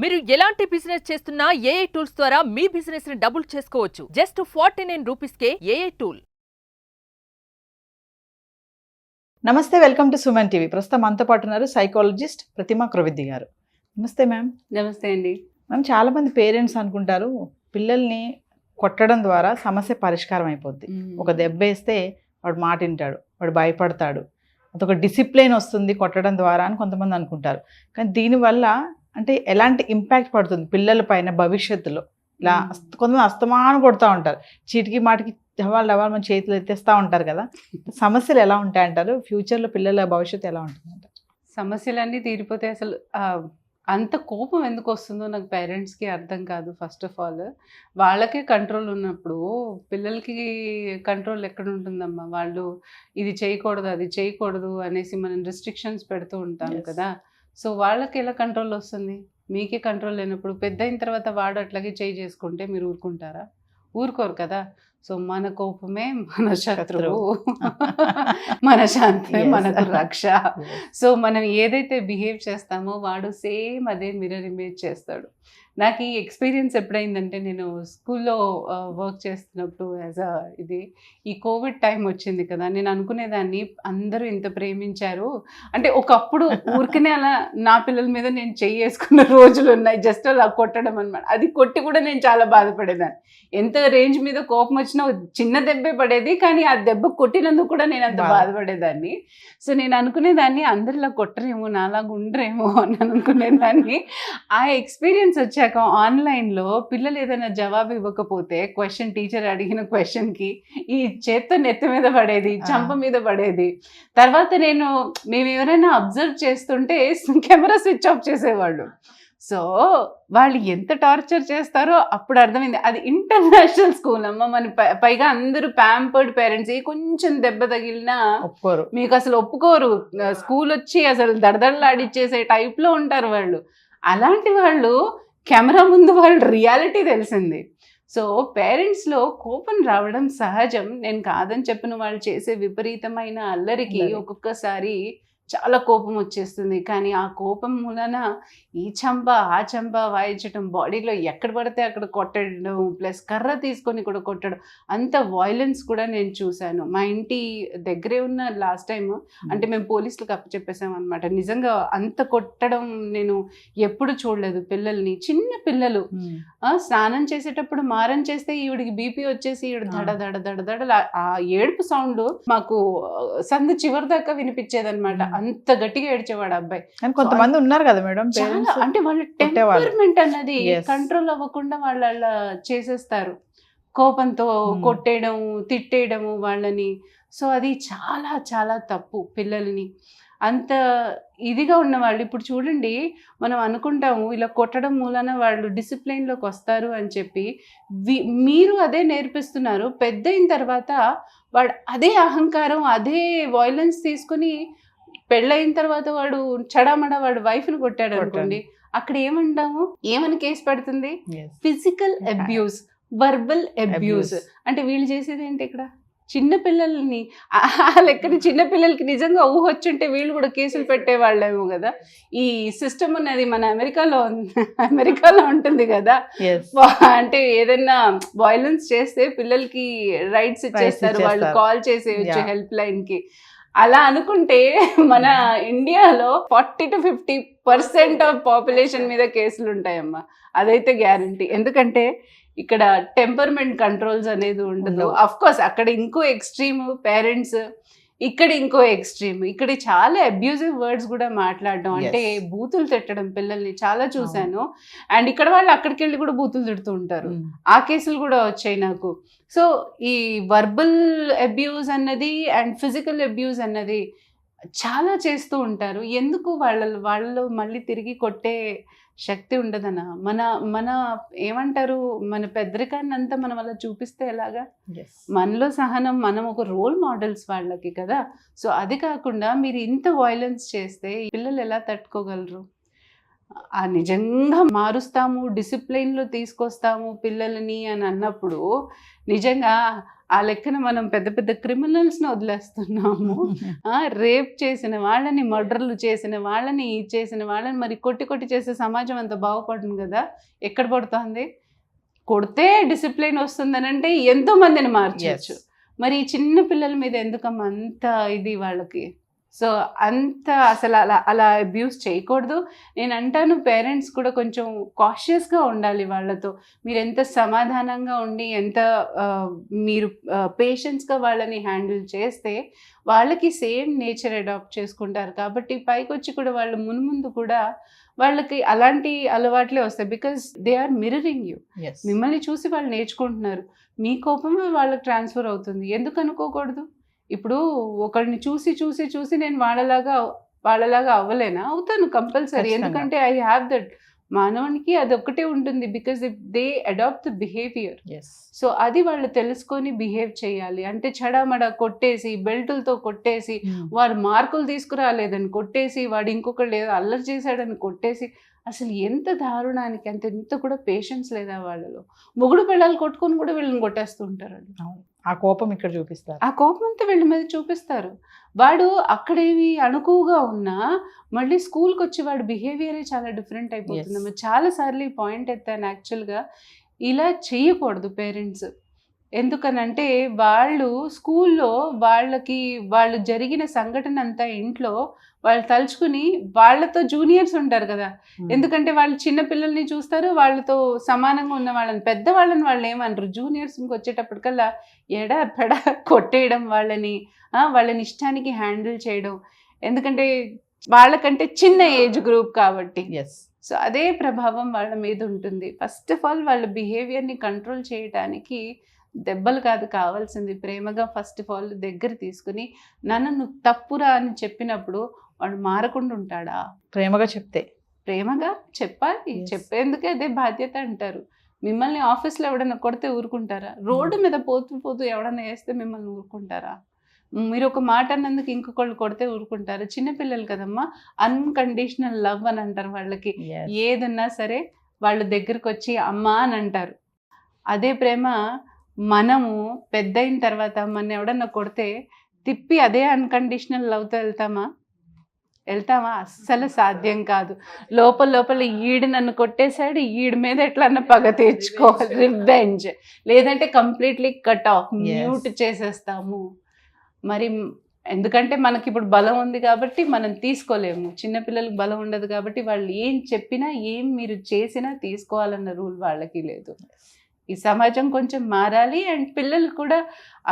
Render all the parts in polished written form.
మీరు ఎలాంటి బిజినెస్ చేస్తున్నా ఏఐ టూల్స్ ద్వారా మీ బిజినెస్ ని డబుల్ చేసుకోవచ్చు. జస్ట్ 49 రూపీస్కే ఏఐ టూల్. నమస్తే, వెల్కమ్ టు సుమన్ టీవీ. ప్రస్తుతం మనతో పాటు ఉన్నారు సైకాలజిస్ట్ ప్రతిమా క్రొవిద్ది గారు. నమస్తే మ్యామ్. నమస్తే అండి. మ్యామ్, చాలా మంది పేరెంట్స్ అనుకుంటారు పిల్లల్ని కొట్టడం ద్వారా సమస్య పరిష్కారం అయిపోద్ది. ఒక దెబ్బ వేస్తే వాడు మాట వింటాడు, వాడు భయపడతాడు, అదొక డిసిప్లిన్ వస్తుంది కొట్టడం ద్వారా అని కొంతమంది అనుకుంటారు. కానీ దీనివల్ల అంటే ఎలాంటి ఇంపాక్ట్ పడుతుంది పిల్లల పైన భవిష్యత్తులో? ఇలా కొంతమంది అస్తమానం కొడుతూ ఉంటారు, చీటికి మాటికి డవాలు మన చేతులు ఎత్తేస్తూ ఉంటారు కదా. సమస్యలు ఎలా ఉంటాయంటారు? ఫ్యూచర్లో పిల్లల భవిష్యత్తు ఎలా ఉంటుంది? సమస్యలన్నీ తీరిపోతే అసలు అంత కోపం ఎందుకు వస్తుందో నాకు పేరెంట్స్కి అర్థం కాదు. ఫస్ట్ ఆఫ్ ఆల్ వాళ్ళకే కంట్రోల్ ఉన్నప్పుడు పిల్లలకి కంట్రోల్ ఎక్కడ ఉంటుందమ్మా? వాళ్ళు ఇది చేయకూడదు, అది చేయకూడదు అనేసి మనం రిస్ట్రిక్షన్స్ పెడుతూ ఉంటాం కదా. సో వాళ్ళకి ఎలా కంట్రోల్ వస్తుంది? మీకే కంట్రోల్ లేనప్పుడు పెద్ద అయిన తర్వాత వాడు అట్లాగే చేసుకుంటే మీరు ఊరుకుంటారా? ఊరుకోరు కదా. సో మన కోపమే మన శత్రువు, మన శాంతమే మనకు రక్ష. సో మనం ఏదైతే బిహేవ్ చేస్తామో వాడు సేమ్ అదే మిర్రర్ ఇమేజ్ చేస్తాడు. నాకు ఈ ఎక్స్పీరియన్స్ ఎప్పుడైందంటే, నేను స్కూల్లో వర్క్ చేస్తున్నప్పుడు ఈ కోవిడ్ టైం వచ్చింది కదా. నేను అనుకునేదాన్ని అందరూ ఇంత ప్రేమించారు అంటే, ఒకప్పుడు ఊరికనే అలా నా పిల్లల మీద నేను చేసుకున్న రోజులు ఉన్నాయి, జస్ట్ అలా కొట్టడం అనమాట. అది కొట్టి కూడా నేను చాలా బాధపడేదాన్ని. ఎంత రేంజ్ మీద కోపం వచ్చినా చిన్న దెబ్బే పడేది, కానీ ఆ దెబ్బ కొట్టినందుకు కూడా నేను అంత బాధపడేదాన్ని. సో నేను అనుకునేదాన్ని అందరిలా కొట్టరేమో, నాలాగా ఉండరేమో అని అనుకునేదాన్ని. ఆ ఎక్స్పీరియన్స్ వచ్చాక ఆన్లైన్లో పిల్లలు ఏదైనా జవాబు ఇవ్వకపోతే క్వశ్చన్, టీచర్ అడిగిన క్వశ్చన్కి ఈ చేత్తో నెత్తి మీద పడేది, చంప మీద పడేది. తర్వాత మేము ఎవరైనా అబ్జర్వ్ చేస్తుంటే కెమెరా స్విచ్ ఆఫ్ చేసేవాళ్ళు. సో వాళ్ళు ఎంత టార్చర్ చేస్తారో అప్పుడు అర్థమైంది. అది ఇంటర్నేషనల్ స్కూల్ అమ్మ, మన పైగా అందరూ ప్యాంపర్డ్ పేరెంట్స్. కొంచెం దెబ్బ తగిలినా ఒప్పుకోరు, మీకు అసలు ఒప్పుకోరు. స్కూల్ వచ్చి అసలు దడదడలాడిచ్చేసే టైప్లో ఉంటారు వాళ్ళు. అలాంటి వాళ్ళు కెమెరా ముందు వాళ్ళు రియాలిటీ తెలిసింది. సో పేరెంట్స్లో కోపం రావడం సహజం, నేను కాదని చెప్పిన. వాళ్ళు చేసే విపరీతమైన అల్లరికి ఒక్కొక్కసారి చాలా కోపం వచ్చేస్తుంది. కానీ ఆ కోపం మూలన ఈ చంప ఆ చంప వాయించడం, బాడీలో ఎక్కడ పడితే అక్కడ కొట్టడం, ప్లస్ కర్ర తీసుకొని కూడా కొట్టడం, అంత వాయిలెన్స్ కూడా నేను చూశాను. మా ఇంటి దగ్గరే ఉన్న లాస్ట్ టైం అంటే మేము పోలీసులకు అప్పచెప్పేసాం అనమాట. నిజంగా అంత కొట్టడం నేను ఎప్పుడు చూడలేదు పిల్లల్ని. చిన్న పిల్లలు స్నానం చేసేటప్పుడు మారం చేస్తే ఈవిడికి బీపీ వచ్చేసి ఈవిడ దడ దడ దడ దడ ఆ ఏడుపు సౌండ్ మాకు సందు చివరి దాకా వినిపించేదన్నమాట. అంత గట్టిగా ఏడ్చేవాడు అబ్బాయి. కొంతమంది ఉన్నారు కదా మేడం, అంటే వాళ్ళ టెంపర్మెంట్ అన్నది కంట్రోల్ అవ్వకుండా వాళ్ళు అలా చేసేస్తారు, కోపంతో కొట్టేయడం, తిట్టేయడము వాళ్ళని. సో అది చాలా చాలా తప్పు. పిల్లల్ని అంత ఇదిగా ఉన్నవాళ్ళు ఇప్పుడు చూడండి, మనం అనుకుంటాము ఇలా కొట్టడం మూలన వాళ్ళు డిసిప్లైన్లోకి వస్తారు అని చెప్పి. మీరు అదే నేర్పిస్తున్నారు. పెద్ద అయిన తర్వాత వాడు అదే అహంకారం, అదే వాయిలెన్స్ తీసుకుని పెళ్ళయిన తర్వాత వాడు చడామడా వాడు వైఫ్ని కొట్టాడు అనుకోండి, అక్కడ ఏమంటాము? ఏమని కేసు పడుతుంది? Physical abuse, verbal abuse. అంటే వీళ్ళు చేసేది ఏంటి ఇక్కడ? చిన్నపిల్లల్ని లెక్కని చిన్నపిల్లలకి నిజంగా ఊహొచ్చుంటే వీళ్ళు కూడా కేసులు పెట్టేవాళ్ళేమో కదా. ఈ సిస్టమ్ అనేది మన అమెరికాలో ఉంటుంది కదా. అంటే ఏదైనా వైలెన్స్ చేస్తే పిల్లలకి రైట్స్ ఇచ్చేస్తారు, వాళ్ళు కాల్ చేసేయచ్చు హెల్ప్ లైన్కి. అలా అనుకుంటే మన ఇండియాలో 40 to 50% ఆఫ్ పాపులేషన్ మీద కేసులు ఉంటాయమ్మా. అదైతే గ్యారంటీ. ఎందుకంటే ఇక్కడ టెంపర్మెంట్ కంట్రోల్స్ అనేది ఉండదు. అఫ్ కోర్స్ అక్కడ ఇంకో ఎక్స్ట్రీమ్ పేరెంట్స్, ఇక్కడ ఇంకో ఎక్స్ట్రీమ్. ఇక్కడ చాలా అబ్యూజివ్ వర్డ్స్ కూడా మాట్లాడడం, అంటే బూతులు తిట్టడం పిల్లల్ని చాలా చూశాను. అండ్ ఇక్కడ వాళ్ళు అక్కడికి వెళ్ళి కూడా బూతులు తిడుతూ ఉంటారు. ఆ కేసులు కూడా వచ్చాయి నాకు. సో ఈ వర్బల్ అబ్యూజ్ అన్నది అండ్ ఫిజికల్ అబ్యూజ్ అన్నది చాలా చేస్తూ ఉంటారు. ఎందుకు వాళ్ళు మళ్ళీ తిరిగి కొట్టే శక్తి ఉండదనా? మన ఏమంటారు, మన పెద్దరికాన్ని అంతా మనం అలా చూపిస్తే ఎలాగా? మనలో సహనం, మనం ఒక రోల్ మోడల్స్ వాళ్ళకి కదా. సో అది కాకుండా మీరు ఇంత వైలెన్స్ చేస్తే పిల్లలు ఎలా తట్టుకోగలరు? నిజంగా మారుస్తాము, డిసిప్లైన్లో తీసుకొస్తాము పిల్లలని అని అన్నప్పుడు నిజంగా ఆ లెక్కన మనం పెద్ద పెద్ద క్రిమినల్స్ని వదిలేస్తున్నాము. రేప్ చేసిన వాళ్ళని, మర్డర్లు చేసిన వాళ్ళని, చేసిన వాళ్ళని మరి కొట్టి కొట్టి చేసే సమాజం అంత బాగుపడుతుంది కదా. ఎక్కడ పడుతుంది? కొడితే డిసిప్లిన్ వస్తుందని అంటే ఎంతో మందిని మార్చవచ్చు. మరి ఈ చిన్న పిల్లల మీద ఎందుకమ్మా అంత ఇది వాళ్ళకి? సో అంత అసలు అలా అబ్యూస్ చేయకూడదు. నేను అంటాను పేరెంట్స్ కూడా కొంచెం కాషియస్గా ఉండాలి వాళ్ళతో. మీరు ఎంత సమాధానంగా ఉండి ఎంత మీరు పేషెన్స్గా వాళ్ళని హ్యాండిల్ చేస్తే వాళ్ళకి సేమ్ నేచర్ అడాప్ట్ చేసుకుంటారు. కాబట్టి పైకి వచ్చి కూడా వాళ్ళు మున్ముందు కూడా వాళ్ళకి అలాంటి అలవాట్లే వస్తాయి. Because they are mirroring you. మిమ్మల్ని చూసి వాళ్ళు నేర్చుకుంటున్నారు. మీ కోపమే వాళ్ళకి ట్రాన్స్ఫర్ అవుతుంది. ఎందుకు అనుకోకూడదు? ఇప్పుడు ఒకరిని చూసి చూసి చూసి నేను వాళ్ళలాగా అవ్వలేనా? అవుతాను కంపల్సరీ. ఎందుకంటే ఐ హ్యావ్ దట్. మానవునికి అది ఒక్కటే ఉంటుంది. Because they adopt the behaviour. So అది వాళ్ళు తెలుసుకొని బిహేవ్ చేయాలి. అంటే చెడామడా కొట్టేసి, బెల్టులతో కొట్టేసి, వాడు మార్కులు తీసుకురాలేదని కొట్టేసి, వాడు ఇంకొకళ్ళు ఏదో అల్లరి చేశాడని కొట్టేసి, అసలు ఎంత దారుణానికి ఎంత కూడా పేషెన్స్ లేదా వాళ్ళలో. మొగుడు పిల్లలు కొట్టుకొని కూడా వీళ్ళని కొట్టేస్తూ ఉంటారు. ఆ కోపం ఇక్కడ చూపిస్తారు. ఆ కోపం అంతా వీళ్ళ మీద చూపిస్తారు. వాడు అక్కడేవి అణుకువగా ఉన్నా మళ్ళీ స్కూల్కి వచ్చి వాడి బిహేవియరే చాలా డిఫరెంట్ అయిపోతుంది. చాలాసార్లు ఈ పాయింట్ ఎత్తాను. యాక్చువల్గా ఇలా చేయకూడదు పేరెంట్స్. ఎందుకనంటే వాళ్ళు స్కూల్లో వాళ్ళు జరిగిన సంఘటన అంతా ఇంట్లో వాళ్ళు తలుచుకుని వాళ్ళతో జూనియర్స్ ఉంటారు కదా. ఎందుకంటే వాళ్ళు చిన్న పిల్లల్ని చూస్తారు, వాళ్ళతో సమానంగా ఉన్న వాళ్ళని, పెద్దవాళ్ళని వాళ్ళు ఏమనరు. జూనియర్స్కి వచ్చేటప్పటికల్లా పెడ కొట్టేయడం, వాళ్ళని ఇష్టానికి హ్యాండిల్ చేయడం. ఎందుకంటే వాళ్ళకంటే చిన్న ఏజ్ గ్రూప్ కాబట్టి. సో అదే ప్రభావం వాళ్ళ మీద ఉంటుంది. ఫస్ట్ ఆఫ్ ఆల్ వాళ్ళ బిహేవియర్ని కంట్రోల్ చేయడానికి దెబ్బలు కాదు కావాల్సింది, ప్రేమగా ఫస్ట్ ఆఫ్ ఆల్ దగ్గర తీసుకుని నువ్వు తప్పురా అని చెప్పినప్పుడు వాడు మారకుండా ఉంటాడా? ప్రేమగా చెప్పాలి. చెప్పేందుకే అదే బాధ్యత అంటారు. మిమ్మల్ని ఆఫీస్లో ఎవడన్నా కొడితే ఊరుకుంటారా? రోడ్డు మీద పోతూ ఎవడన్నా వేస్తే మిమ్మల్ని ఊరుకుంటారా? మీరు ఒక మాట అన్నందుకు ఇంకొకళ్ళు కొడితే ఊరుకుంటారు? చిన్నపిల్లలు కదమ్మా, అన్కండిషనల్ లవ్ అని అంటారు వాళ్ళకి. ఏదన్నా సరే వాళ్ళ దగ్గరకు వచ్చి అమ్మా అని అంటారు. అదే ప్రేమ మనము పెద్ద అయిన తర్వాత మన ఎవడన్నా కొడితే తిప్పి అదే అన్కండిషనల్ లవ్తో వెళ్తామా? అస్సలు సాధ్యం కాదు. లోపల ఈడు నన్ను కొట్టేశాడు, ఈడి మీద ఎట్లన్నా పగ తీర్చుకోవాలి, రివెంజ్. లేదంటే కంప్లీట్లీ కట్ ఆఫ్, మ్యూట్ చేసేస్తాము. మరి ఎందుకంటే మనకి ఇప్పుడు బలం ఉంది కాబట్టి మనం తీసుకోలేము. చిన్నపిల్లలకు బలం ఉండదు కాబట్టి వాళ్ళు ఏం చెప్పినా, ఏం మీరు చేసినా తీసుకోవాలన్న రూల్ వాళ్ళకి లేదు. ఈ సమాజం కొంచెం మారాలి. అండ్ పిల్లలు కూడా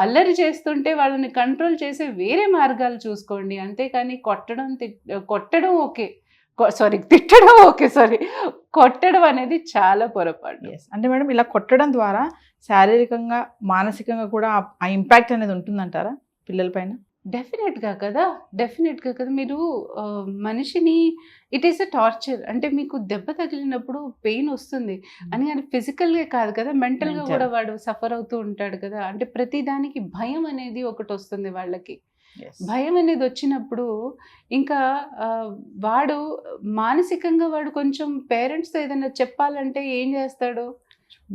అల్లరి చేస్తుంటే వాళ్ళని కంట్రోల్ చేసే వేరే మార్గాలు చూసుకోండి. అంతేకాని తిట్టడం ఓకే, కొట్టడం అనేది చాలా పొరపాటు. అంటే మేడం ఇలా కొట్టడం ద్వారా శారీరకంగా, మానసికంగా కూడా ఆ ఇంపాక్ట్ అనేది ఉంటుందంటారా పిల్లల పైన? డెఫినెట్గా కదా. మీరు మనిషిని, ఇట్ ఈస్ అ టార్చర్. అంటే మీకు దెబ్బ తగిలినప్పుడు పెయిన్ వస్తుంది అని, కానీ ఫిజికల్గా కాదు కదా, మెంటల్గా కూడా వాడు సఫర్ అవుతూ ఉంటాడు కదా. అంటే ప్రతిదానికి భయం అనేది ఒకటి వస్తుంది వాళ్ళకి. భయం అనేది వచ్చినప్పుడు ఇంకా వాడు మానసికంగా వాడు కొంచెం పేరెంట్స్తో ఏదైనా చెప్పాలంటే ఏం చేస్తాడు?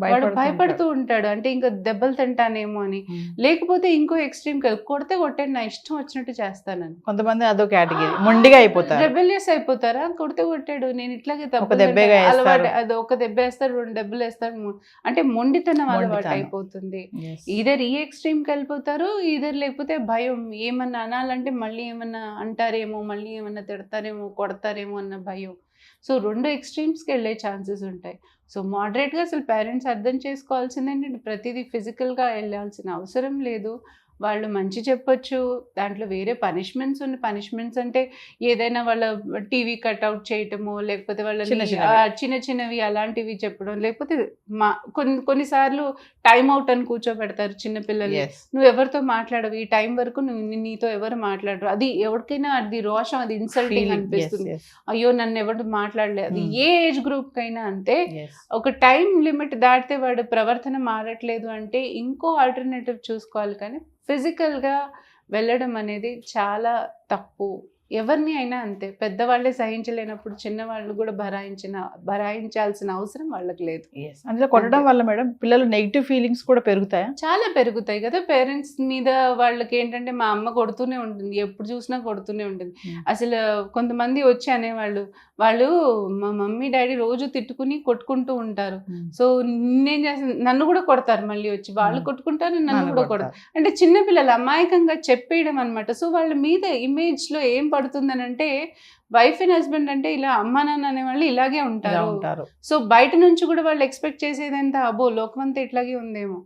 వాడు భయపడుతూ ఉంటాడు. అంటే ఇంకా దెబ్బలు తింటానేమో అని. లేకపోతే ఇంకో ఎక్స్ట్రీమ్ కొడితే కొట్టాడు, నా ఇష్టం వచ్చినట్టు చేస్తానని. కొంతమంది అదో కేటగిరీ, మొండిగా అయిపోతారు, రెబెలియస్ అయిపోతారా? కొడితే కొట్టాడు, నేను ఇట్లాగే అలవాటు, అది ఒక దెబ్బ వేస్తాడు, 2 దెబ్బలు వేస్తాడు. అంటే మొండితనం అలవాటు అయిపోతుంది. ఈధర్ ఈ ఎక్స్ట్రీమ్కి వెళ్ళిపోతారు, ఈధర్ లేకపోతే భయం. ఏమన్నా అనాలంటే మళ్ళీ ఏమన్నా అంటారేమో, మళ్ళీ ఏమన్నా తిడతారేమో, కొడతారేమో అన్న భయం. సో 2 ఎక్స్ట్రీమ్స్కి వెళ్ళే ఛాన్సెస్ ఉంటాయి. సో మోడరేట్గా అసలు పేరెంట్స్ అర్థం చేసుకోవాల్సింది ఏంటంటే ప్రతిదీ ఫిజికల్గా వెళ్ళాల్సిన అవసరం లేదు. వాళ్ళు మంచి చెప్పొచ్చు, దాంట్లో వేరే పనిష్మెంట్స్ అంటే ఏదైనా వాళ్ళ టీవీ కట్అవుట్ చేయటమో, లేకపోతే వాళ్ళ చిన్న చిన్నవి అలాంటివి చెప్పడం, లేకపోతే కొన్నిసార్లు టైం అవుట్ అని కూర్చోబెడతారు చిన్నపిల్లలు. నువ్వు ఎవరితో మాట్లాడవు, ఈ టైం వరకు నీతో ఎవరు మాట్లాడరు. అది ఎవరికైనా అది రోషం, అది ఇన్సల్టింగ్ అనిపిస్తుంది. అయ్యో నన్ను ఎవరు మాట్లాడలేదు. అది ఏ ఏజ్ గ్రూప్ కైనా అంతే. ఒక టైం లిమిట్ దాటితే వాడు ప్రవర్తన మారట్లేదు అంటే ఇంకో ఆల్టర్నేటివ్ చూసుకోవాలి. కానీ ఫిజికల్గా వెళ్ళడం అనేది చాలా తప్పు. ఎవరిని అయినా అంతే, పెద్దవాళ్ళే సహించలేనప్పుడు చిన్నవాళ్ళు కూడా భరాయించాల్సిన అవసరం వాళ్ళకి లేదు. అందులో కొట్టడం వల్ల మేడం పిల్లలు నెగిటివ్ ఫీలింగ్స్ కూడా పెరుగుతాయా? చాలా పెరుగుతాయి కదా పేరెంట్స్ మీద. వాళ్ళకి ఏంటంటే మా అమ్మ కొడుతూనే ఉంటుంది, ఎప్పుడు చూసినా కొడుతూనే ఉంటుంది. అసలు కొంతమంది వచ్చి అనేవాళ్ళు, వాళ్ళు మా మమ్మీ డాడీ రోజు తిట్టుకుని కొట్టుకుంటూ ఉంటారు, సో నేనేం చేస్తాను, నన్ను కూడా కొడతారు, మళ్ళీ వచ్చి వాళ్ళు కొట్టుకుంటారు, నన్ను కూడా కొడతారు. అంటే చిన్నపిల్లలు అమాయకంగా చెప్పేయడం అనమాట. సో వాళ్ళ మీద ఇమేజ్ లో ఏం పడుతుందని అంటే, వైఫ్ అండ్ హస్బెండ్ అంటే ఇలా అమ్మా నాన్న అనే వాళ్ళు ఇలాగే ఉంటారు. సో బయట నుంచి కూడా వాళ్ళు ఎక్స్పెక్ట్ చేసేది ఎంత, అబ్బో లోకమంతా ఇట్లాగే ఉందేమో.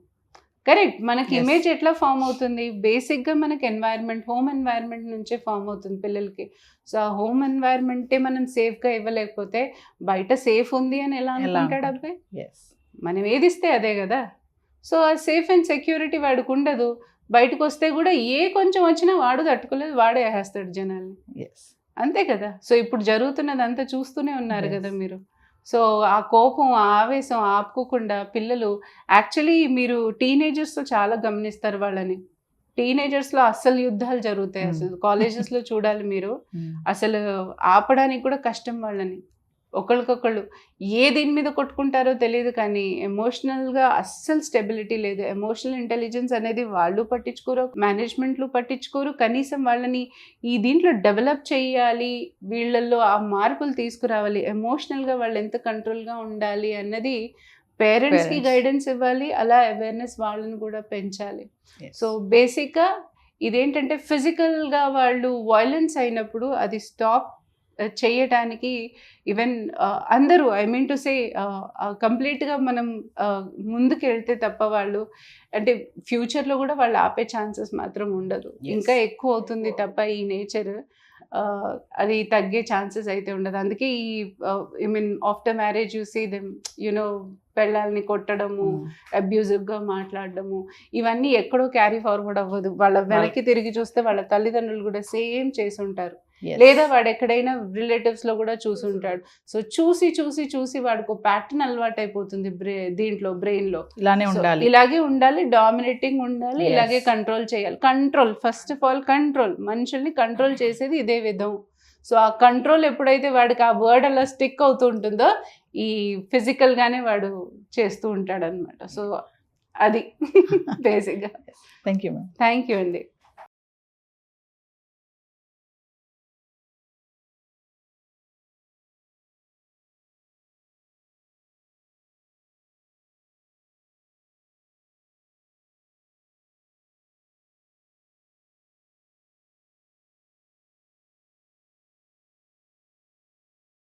కరెక్ట్, మనకి ఇమేజ్ ఎట్లా ఫామ్ అవుతుంది, బేసిక్ గా మనకి ఎన్వైరన్మెంట్, హోమ్ ఎన్వైరన్మెంట్ నుంచే ఫామ్ అవుతుంది పిల్లలకి. సో ఆ హోమ్ ఎన్వైరన్మెంటే మనం సేఫ్ గా ఇవ్వలేకపోతే బయట సేఫ్ ఉంది అని ఎలా అనుకుంటాడు అబ్బాయి? మనం ఏదిస్తే అదే కదా. సో ఆ సేఫ్ అండ్ సెక్యూరిటీ వాడికి ఉండదు. బయటకు వస్తే కూడా కొంచెం వచ్చినా వాడు తట్టుకోలేదు, వాడే వేస్తాడు జనాల్ని, అంతే కదా. సో ఇప్పుడు జరుగుతున్నది అంతా చూస్తూనే ఉన్నారు కదా మీరు. సో ఆ కోపం, ఆ ఆవేశం ఆపుకోకుండా పిల్లలు, యాక్చువల్లీ మీరు టీనేజర్స్లో చాలా గమనిస్తారు వాళ్ళని. టీనేజర్స్లో అస్సలు యుద్ధాలు జరుగుతాయి, అసలు కాలేజెస్లో చూడాలి మీరు, అసలు ఆపడానికి కూడా కష్టం వాళ్ళని. ఒకరికొకళ్ళు దీని మీద కొట్టుకుంటారో తెలియదు, కానీ ఎమోషనల్గా అస్సలు స్టెబిలిటీ లేదు. ఎమోషనల్ ఇంటెలిజెన్స్ అనేది వాళ్ళు పట్టించుకోరు, మేనేజ్మెంట్లు పట్టించుకోరు. కనీసం వాళ్ళని దీంట్లో డెవలప్ చేయాలి, వీళ్ళల్లో ఆ మార్పులు తీసుకురావాలి, ఎమోషనల్గా వాళ్ళు ఎంత కంట్రోల్గా ఉండాలి అన్నది పేరెంట్స్కి గైడెన్స్ ఇవ్వాలి, అలా అవేర్నెస్ వాళ్ళని కూడా పెంచాలి. సో బేసిక్గా ఇదేంటంటే ఫిజికల్గా వాళ్ళు వైలెన్స్ అయినప్పుడు అది స్టాప్ చేయటానికి ఈవెన్ అందరూ, ఐ మీన్ టు సే కంప్లీట్గా మనం ముందుకు వెళ్తే తప్ప వాళ్ళు అంటే ఫ్యూచర్లో కూడా వాళ్ళు ఆపే ఛాన్సెస్ మాత్రం ఉండదు. ఇంకా ఎక్కువ అవుతుంది తప్ప ఈ నేచర్ అది తగ్గే ఛాన్సెస్ అయితే ఉండదు. అందుకే I mean after marriage you see them పెళ్ళాలని కొట్టడము, అబ్యూజివ్గా మాట్లాడడము, ఇవన్నీ ఎక్కడో క్యారీ ఫార్వర్డ్ అవ్వదు. వాళ్ళ వెనక్కి తిరిగి చూస్తే వాళ్ళ తల్లిదండ్రులు కూడా సేమ్ చేసి ఉంటారు, లేదా వాడు ఎక్కడైనా రిలేటివ్స్లో కూడా చూసి ఉంటాడు. సో చూసి చూసి చూసి వాడికి ఒక ప్యాటర్న్ అలవాటు అయిపోతుంది దీంట్లో, బ్రెయిన్లో. ఇలాగే ఉండాలి, డామినేటింగ్ ఉండాలి, ఇలాగే కంట్రోల్ చేయాలి. Control, first of all control, మనుషుల్ని కంట్రోల్ చేసేది ఇదే విధం. సో ఆ కంట్రోల్ ఎప్పుడైతే వాడికి ఆ వర్డ్ అలా స్టిక్ అవుతూ ఉంటుందో ఫిజికల్గానే వాడు చేస్తూ ఉంటాడు అనమాట. సో అది బేసిక్గా. థ్యాంక్ యూ అండి.